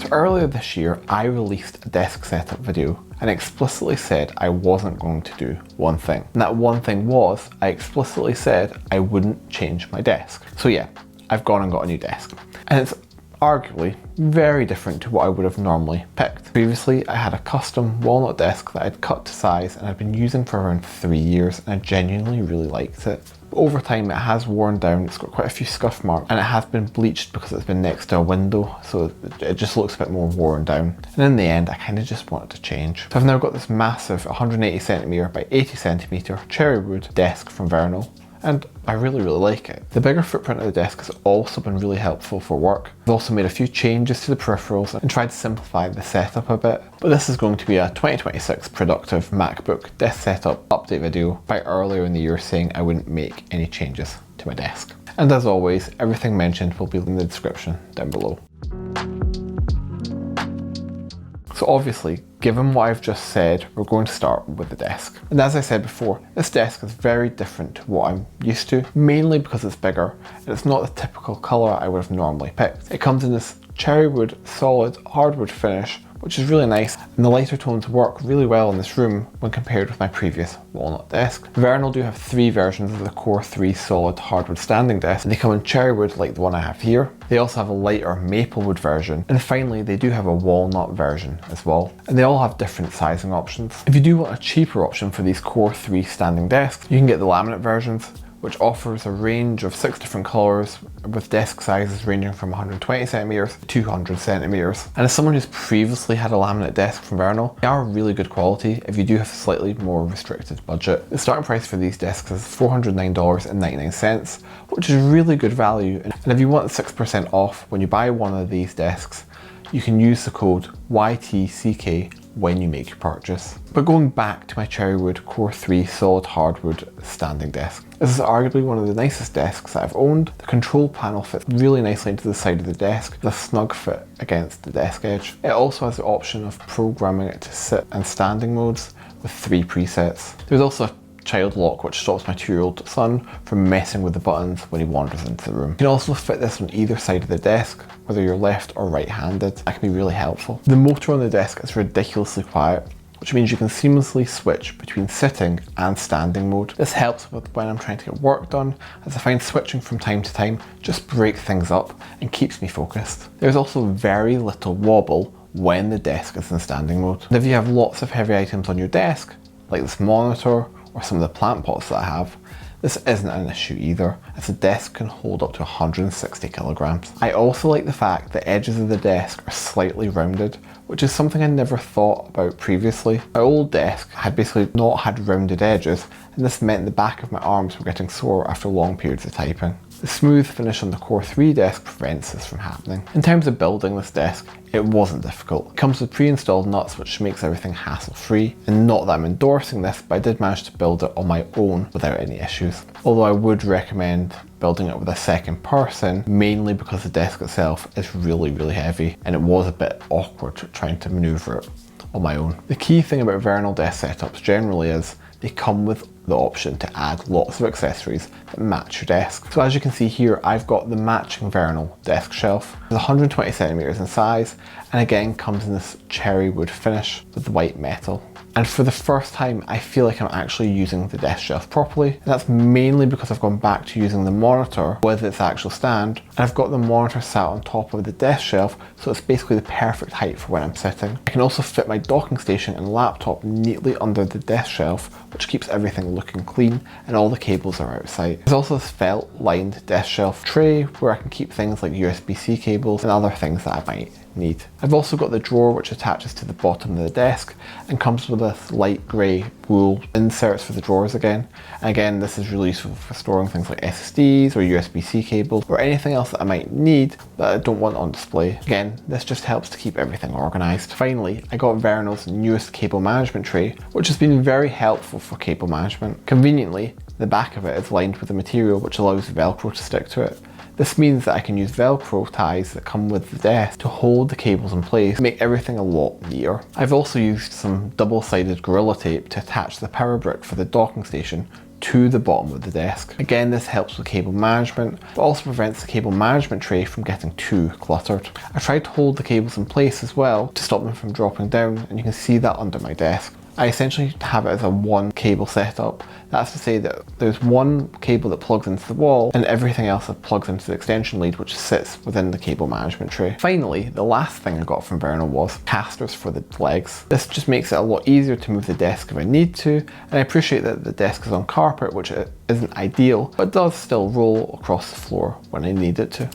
So earlier this year, I released a desk setup video and explicitly said I wasn't going to do one thing. And that one thing was, I explicitly said I wouldn't change my desk. So yeah, I've gone and got a new desk. And it's arguably very different to what I would have normally picked. Previously, I had a custom walnut desk that I'd cut to size and I'd been using for around 3 years, and I genuinely really liked it. But over time, it has worn down, it's got quite a few scuff marks, and it has been bleached because it's been next to a window, so it just looks a bit more worn down. And in the end, I kind of just wanted to change. So I've now got this massive 180cm by 80cm cherry wood desk from Vernal, and I really like it. The bigger footprint of the desk has also been really helpful for work. I've also made a few changes to the peripherals and tried to simplify the setup a bit. But this is going to be a 2026 productive MacBook desk setup update video by earlier in the year saying I wouldn't make any changes to my desk. And as always, everything mentioned will be in the description down below. So obviously, given what I've just said, we're going to start with the desk. And as I said before, this desk is very different to what I'm used to, mainly because it's bigger and it's not the typical colour I would have normally picked. It comes in this cherry wood solid hardwood finish, which is really nice, and the lighter tones work really well in this room when compared with my previous walnut desk. Vernal do have 3 versions of the Core 3 solid hardwood standing desk, and they come in cherry wood like the one I have here. They also have a lighter maple wood version, and finally they do have a walnut version as well, and they all have different sizing options. If you do want a cheaper option for these Core 3 standing desks, you can get the laminate versions, which offers a range of 6 different colours with desk sizes ranging from 120cm to 200cm. And as someone who's previously had a laminate desk from Vernal, they are really good quality if you do have a slightly more restricted budget. The starting price for these desks is $409.99, which is really good value. And if you want 6% off when you buy one of these desks, you can use the code YTCK when you make your purchase. But going back to my cherrywood Core 3 solid hardwood standing desk, this is arguably one of the nicest desks that I've owned. The control panel fits really nicely into the side of the desk with a snug fit against the desk edge. It also has the option of programming it to sit and standing modes with 3 presets. There's also a child lock which stops my 2-year-old son from messing with the buttons when he wanders into the room. You can also fit this on either side of the desk, whether you're left or right-handed. That can be really helpful. The motor on the desk is ridiculously quiet, which means you can seamlessly switch between sitting and standing mode. This helps with when I'm trying to get work done, as I find switching from time to time just breaks things up and keeps me focused. There's also very little wobble when the desk is in standing mode. And if you have lots of heavy items on your desk, like this monitor or some of the plant pots that I have, this isn't an issue either, as the desk can hold up to 160 kilograms. I also like the fact the edges of the desk are slightly rounded, which is something I never thought about previously. My old desk had basically not had rounded edges, and this meant the back of my arms were getting sore after long periods of typing. The smooth finish on the Core 3 desk prevents this from happening. In terms of building this desk, it wasn't difficult. It comes with pre-installed nuts, which makes everything hassle-free. And not that I'm endorsing this, but I did manage to build it on my own without any issues. Although I would recommend building it with a second person, mainly because the desk itself is really heavy, and it was a bit awkward trying to maneuver it on my own. The key thing about Vernal desk setups generally is they come with the option to add lots of accessories that match your desk. So as you can see here, I've got the matching Vernal desk shelf. It's 120cm in size, and again comes in this cherry wood finish with the white metal. And for the first time, I feel like I'm actually using the desk shelf properly. And that's mainly because I've gone back to using the monitor with its actual stand. And I've got the monitor sat on top of the desk shelf, so it's basically the perfect height for when I'm sitting. I can also fit my docking station and laptop neatly under the desk shelf, which keeps everything looking clean, and all the cables are outside. There's also this felt lined desk shelf tray where I can keep things like USB-C cables and other things that I might need. I've also got the drawer which attaches to the bottom of the desk and comes with this light grey wool inserts for the drawers again. And again, this is really useful for storing things like SSDs or USB-C cables or anything else that I might need that I don't want on display. Again, this just helps to keep everything organised. Finally, I got Vernal's newest cable management tray, which has been very helpful for cable management. Conveniently, the back of it is lined with a material which allows Velcro to stick to it. This means that I can use Velcro ties that come with the desk to hold the cables in place to make everything a lot neater. I've also used some double-sided Gorilla Tape to attach the power brick for the docking station to the bottom of the desk. Again, this helps with cable management, but also prevents the cable management tray from getting too cluttered. I tried to hold the cables in place as well to stop them from dropping down, and you can see that under my desk. I essentially have it as a one cable setup. That's to say that there's one cable that plugs into the wall and everything else that plugs into the extension lead, which sits within the cable management tray. Finally, the last thing I got from Vernal was casters for the legs. This just makes it a lot easier to move the desk if I need to, and I appreciate that the desk is on carpet, which isn't ideal, but does still roll across the floor when I need it to.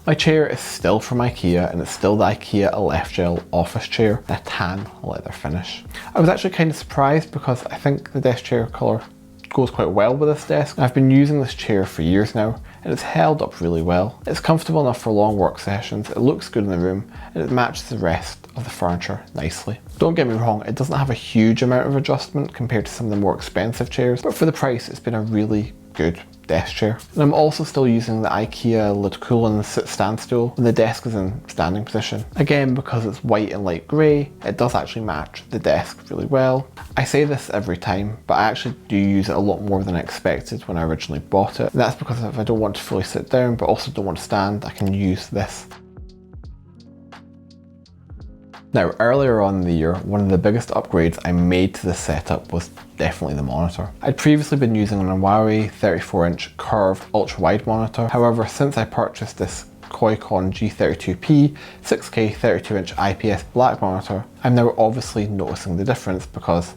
My chair is still from IKEA, and it's still the IKEA Elefgel office chair, a tan leather finish. I was actually kind of surprised because I think the desk chair colour goes quite well with this desk. I've been using this chair for years now, and it's held up really well. It's comfortable enough for long work sessions, it looks good in the room, and it matches the rest of the furniture nicely. Don't get me wrong, it doesn't have a huge amount of adjustment compared to some of the more expensive chairs, but for the price it's been a really good desk chair. And I'm also still using the IKEA Lidkullen sit stand stool when the desk is in standing position. Again, because it's white and light grey, it does actually match the desk really well. I say this every time, but I actually do use it a lot more than I expected when I originally bought it. And that's because if I don't want to fully sit down but also don't want to stand, I can use this. Now, earlier on in the year, one of the biggest upgrades I made to this setup was definitely the monitor. I'd previously been using an Huawei 34-inch curved ultra-wide monitor. However, since I purchased this Koicon G32P 6K 32-inch IPS black monitor, I'm now obviously noticing the difference because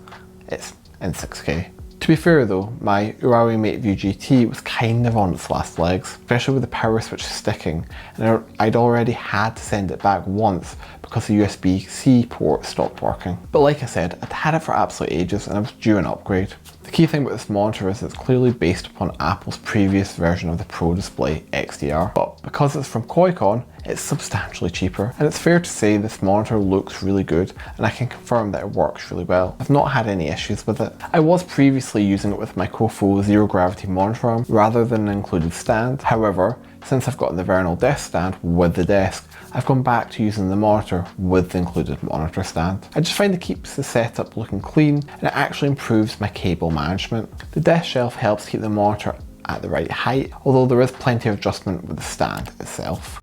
it's in 6K. To be fair though, my Huawei MateView GT was kind of on its last legs, especially with the power switch sticking, and I'd already had to send it back once because the USB-C port stopped working. But like I said, I'd had it for absolute ages and I was due an upgrade. The key thing about this monitor is it's clearly based upon Apple's previous version of the Pro Display XDR, but because it's from Koicon, it's substantially cheaper. And it's fair to say this monitor looks really good, and I can confirm that it works really well. I've not had any issues with it. I was previously using it with my Kofo Zero Gravity monitor arm rather than an included stand. However, since I've got the Vernal desk stand with the desk, I've gone back to using the monitor with the included monitor stand. I just find it keeps the setup looking clean, and it actually improves my cable management. The desk shelf helps keep the monitor at the right height, although there is plenty of adjustment with the stand itself.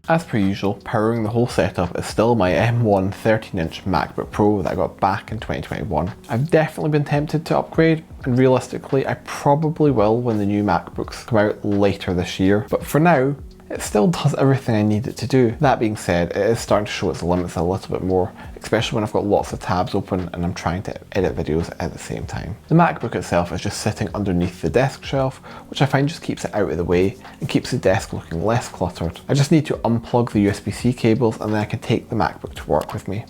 As per usual, powering the whole setup is still my M1 13-inch MacBook Pro that I got back in 2021. I've definitely been tempted to upgrade, and realistically I probably will when the new MacBooks come out later this year, but for now, it still does everything I need it to do. That being said, it is starting to show its limits a little bit more, especially when I've got lots of tabs open and I'm trying to edit videos at the same time. The MacBook itself is just sitting underneath the desk shelf, which I find just keeps it out of the way and keeps the desk looking less cluttered. I just need to unplug the USB-C cables and then I can take the MacBook to work with me.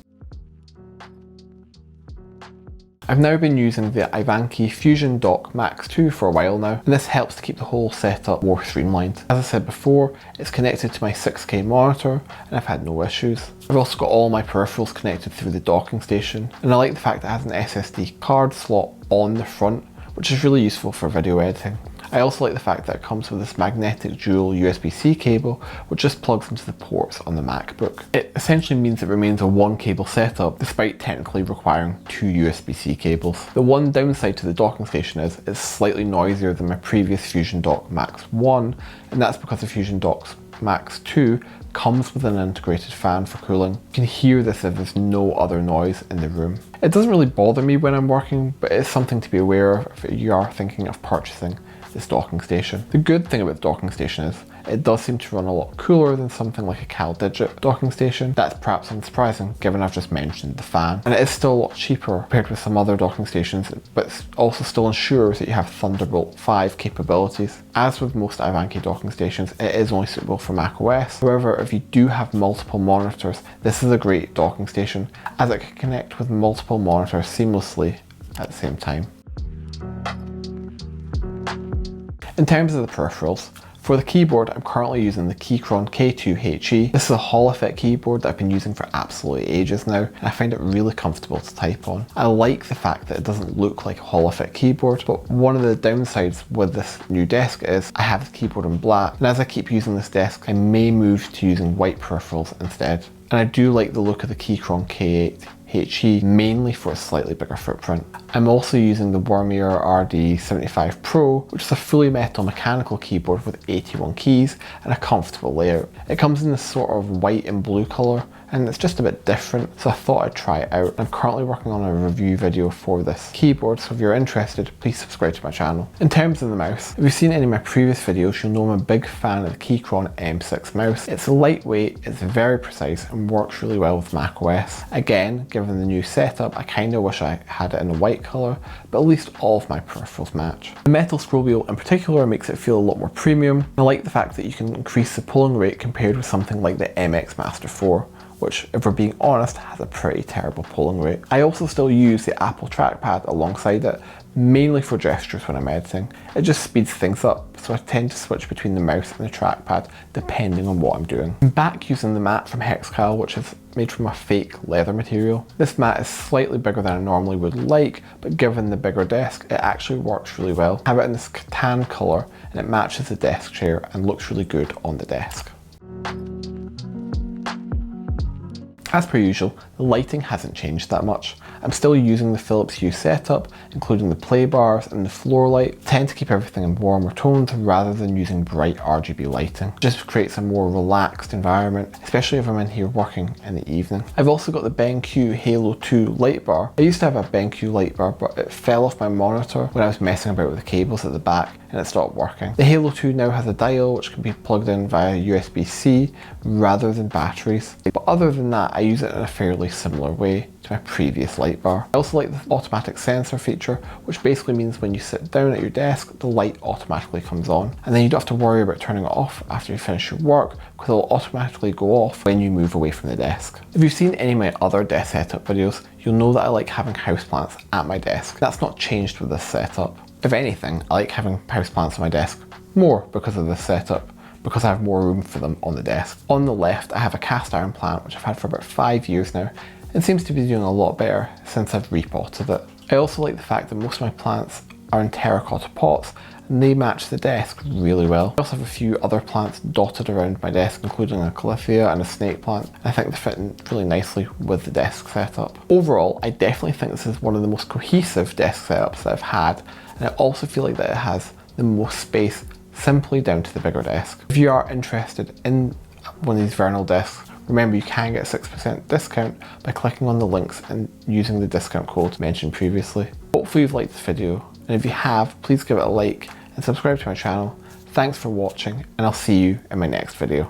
I've now been using the Ivanki Fusion Dock Max 2 for a while now, and this helps to keep the whole setup more streamlined. As I said before, it's connected to my 6K monitor and I've had no issues. I've also got all my peripherals connected through the docking station, and I like the fact that it has an SSD card slot on the front, which is really useful for video editing. I also like the fact that it comes with this magnetic dual USB-C cable, which just plugs into the ports on the MacBook. It essentially means it remains a one cable setup, despite technically requiring two USB-C cables. The one downside to the docking station is it's slightly noisier than my previous Fusion Dock Max 1, and that's because the Fusion Dock Max 2 comes with an integrated fan for cooling. You can hear this if there's no other noise in the room. It doesn't really bother me when I'm working, but it's something to be aware of if you are thinking of purchasing this docking station. The good thing about the docking station is it does seem to run a lot cooler than something like a CalDigit docking station. That's perhaps unsurprising given I've just mentioned the fan. And it is still a lot cheaper compared with some other docking stations, but it also still ensures that you have Thunderbolt 5 capabilities. As with most Ivanki docking stations, it is only suitable for macOS. However, if you do have multiple monitors, this is a great docking station as it can connect with multiple monitors seamlessly at the same time. In terms of the peripherals, for the keyboard I'm currently using the Keychron K2HE. This is a Hall effect keyboard that I've been using for absolutely ages now, and I find it really comfortable to type on. I like the fact that it doesn't look like a Hall effect keyboard, but one of the downsides with this new desk is I have the keyboard in black, and as I keep using this desk I may move to using white peripherals instead. And I do like the look of the Keychron K8 HE, mainly for a slightly bigger footprint. I'm also using the Wormier RD75 Pro, which is a fully metal mechanical keyboard with 81 keys and a comfortable layout. It comes in this sort of white and blue colour, and it's just a bit different, so I thought I'd try it out. I'm currently working on a review video for this keyboard, so if you're interested, please subscribe to my channel. In terms of the mouse, if you've seen any of my previous videos, you'll know I'm a big fan of the Keychron M6 mouse. It's lightweight, it's very precise, and works really well with macOS. Again, given the new setup, I kind of wish I had it in a white colour, but at least all of my peripherals match. The metal scroll wheel in particular makes it feel a lot more premium. I like the fact that you can increase the pulling rate compared with something like the MX Master 4. Which, if we're being honest, has a pretty terrible pulling rate. I also still use the Apple trackpad alongside it, mainly for gestures when I'm editing. It just speeds things up, so I tend to switch between the mouse and the trackpad depending on what I'm doing. I'm back using the mat from Hexcal, which is made from a fake leather material. This mat is slightly bigger than I normally would like, but given the bigger desk, it actually works really well. I have it in this tan colour, and it matches the desk chair and looks really good on the desk. As per usual, the lighting hasn't changed that much. I'm still using the Philips Hue setup, including the play bars and the floor light. I tend to keep everything in warmer tones rather than using bright RGB lighting. It just creates a more relaxed environment, especially if I'm in here working in the evening. I've also got the BenQ Halo 2 light bar. I used to have a BenQ light bar, but it fell off my monitor when I was messing about with the cables at the back and it stopped working. The Halo 2 now has a dial which can be plugged in via USB-C rather than batteries. But other than that, I use it in a fairly similar way to my previous light bar. I also like the automatic sensor feature, which basically means when you sit down at your desk, the light automatically comes on. And then you don't have to worry about turning it off after you finish your work, because it'll automatically go off when you move away from the desk. If you've seen any of my other desk setup videos, you'll know that I like having houseplants at my desk. That's not changed with this setup. If anything, I like having houseplants on my desk more because of this setup, because I have more room for them on the desk. On the left, I have a cast iron plant, which I've had for about 5 years now, and seems to be doing a lot better since I've repotted it. I also like the fact that most of my plants are in terracotta pots, and they match the desk really well. I also have a few other plants dotted around my desk, including a calathea and a snake plant. I think they fit in really nicely with the desk setup. Overall, I definitely think this is one of the most cohesive desk setups that I've had, and I also feel like that it has the most space simply down to the bigger desk. If you are interested in one of these Vernal desks, remember you can get a 6% discount by clicking on the links and using the discount code mentioned previously. Hopefully you've liked this video, and if you have, please give it a like and subscribe to my channel. Thanks for watching, and I'll see you in my next video.